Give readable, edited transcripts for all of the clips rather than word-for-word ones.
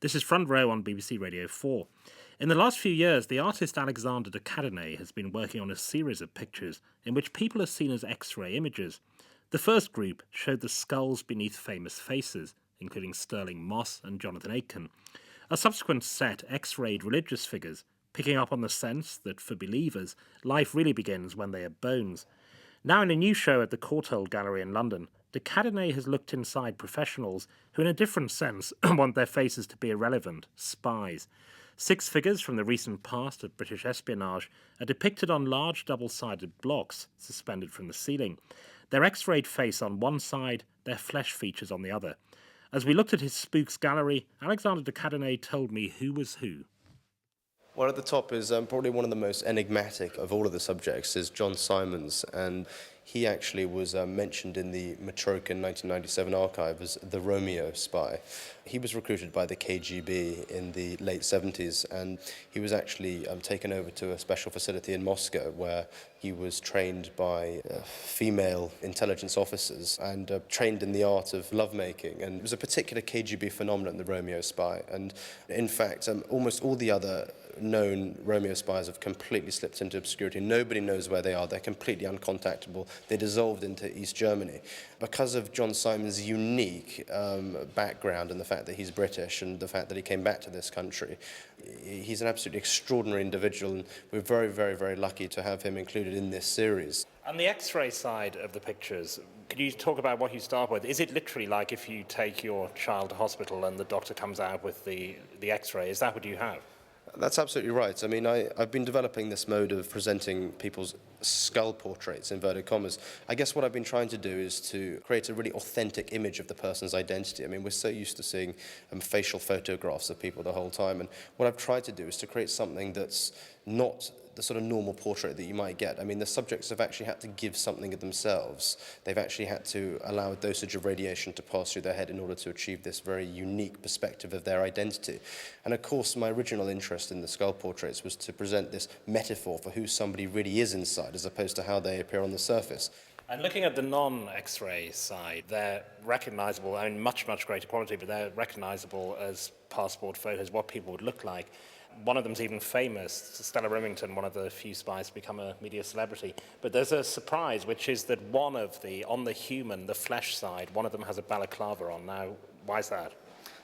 This is Front Row on BBC Radio 4. In the last few years, the artist Alexander de Cadenet has been working on a series of pictures in which people are seen as X-ray images. The first group showed the skulls beneath famous faces, including Sterling Moss and Jonathan Aitken. A subsequent set X-rayed religious figures, picking up on the sense that for believers, life really begins when they are bones. Now in a new show at the Courtauld Gallery in London, de Cadenet has looked inside professionals who in a different sense want their faces to be irrelevant, spies. 6 figures from the recent past of British espionage are depicted on large double-sided blocks suspended from the ceiling. Their X-rayed face on one side, their flesh features on the other. As we looked at his spooks gallery, Alexander de Cadenet told me who was who. Well, at the top is probably one of the most enigmatic of all of the subjects is John Simons, and he actually was mentioned in the Matrokin 1997 archive as the Romeo spy. He was recruited by the KGB in the late 70s, and he was actually taken over to a special facility in Moscow where he was trained by female intelligence officers and trained in the art of lovemaking. And it was a particular KGB phenomenon, the Romeo spy. And in fact, almost all the other known Romeo spies have completely slipped into obscurity. Nobody knows where they are. They're completely uncontactable. They dissolved into East Germany. Because of John Simon's unique background and the fact that he's British and the fact that he came back to this country, he's an absolutely extraordinary individual, and we're very, very, very lucky to have him included in this series. And the X-ray side of the pictures, could you talk about what you start with? Is it literally like if you take your child to hospital and the doctor comes out with the X-ray? Is that what you have? That's absolutely right. I mean, I've been developing this mode of presenting people's skull portraits, inverted commas. I guess what I've been trying to do is to create a really authentic image of the person's identity. I mean, we're so used to seeing facial photographs of people the whole time, and what I've tried to do is to create something that's not the sort of normal portrait that you might get. I mean, the subjects have actually had to give something of themselves. They've actually had to allow a dosage of radiation to pass through their head in order to achieve this very unique perspective of their identity. And of course, my original interest in the skull portraits was to present this metaphor for who somebody really is inside, as opposed to how they appear on the surface. And looking at the non-X-ray side, they're recognizable, I mean, much, much greater quality, but they're recognizable as passport photos, what people would look like. One of them's even famous, Stella Remington, one of the few spies to become a media celebrity. But there's a surprise, which is that one of on the human, the flesh side, one of them has a balaclava on. Now, why is that?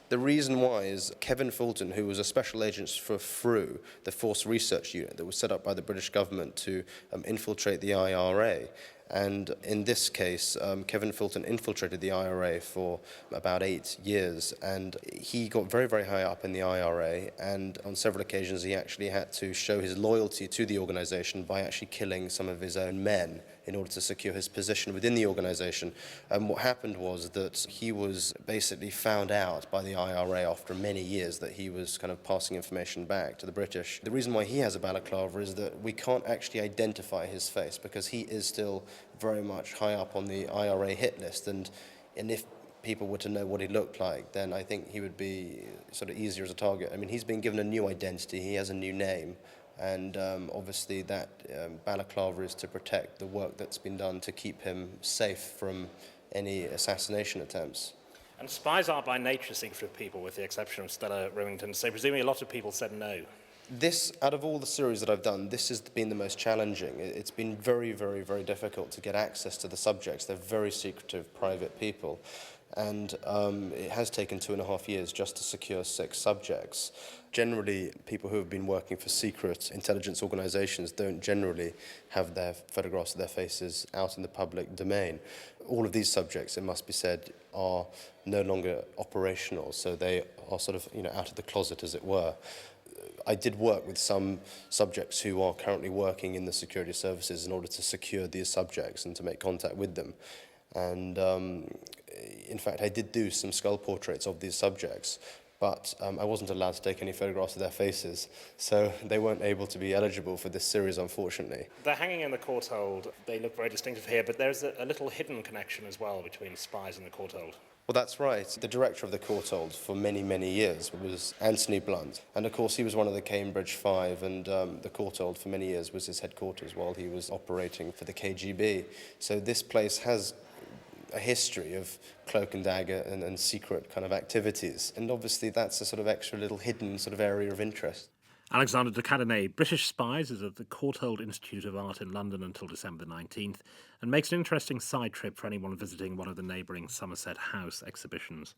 The reason why is Kevin Fulton, who was a special agent for FRU, the Force Research Unit that was set up by the British government to infiltrate the IRA. And in this case, Kevin Fulton infiltrated the IRA for about 8 years, and he got very, very high up in the IRA, and on several occasions he actually had to show his loyalty to the organization by actually killing some of his own men in order to secure his position within the organization. And what happened was that he was basically found out by the IRA after many years that he was kind of passing information back to the British. The reason why he has a balaclava is that we can't actually identify his face because he is still very much high up on the IRA hit list, and if people were to know what he looked like, then I think he would be sort of easier as a target. I mean, he's been given a new identity, he has a new name, and obviously that balaclava is to protect the work that's been done to keep him safe from any assassination attempts. And spies are by nature secretive people, with the exception of Stella Remington, so presumably a lot of people said no. This, out of all the series that I've done, this has been the most challenging. It's been very, very, very difficult to get access to the subjects. They're very secretive, private people. And it has taken 2.5 years just to secure 6 subjects. Generally, people who have been working for secret intelligence organizations don't generally have their photographs of their faces out in the public domain. All of these subjects, it must be said, are no longer operational, so they are sort of, out of the closet, as it were. I did work with some subjects who are currently working in the security services in order to secure these subjects and to make contact with them. And in fact, I did do some skull portraits of these subjects, but I wasn't allowed to take any photographs of their faces, so they weren't able to be eligible for this series, unfortunately. They're hanging in the Courtauld. They look very distinctive here, but there's a little hidden connection as well between Spies and the Courtauld. Well, that's right. The director of the Courtauld for many, many years was Anthony Blunt. And of course, he was one of the Cambridge Five, and the Courtauld for many years was his headquarters while he was operating for the KGB. So this place has a history of cloak and dagger and secret kind of activities. And obviously that's a sort of extra little hidden sort of area of interest. Alexander de Cadenet, British Spies, is at the Courtauld Institute of Art in London until December 19th and makes an interesting side trip for anyone visiting one of the neighbouring Somerset House exhibitions.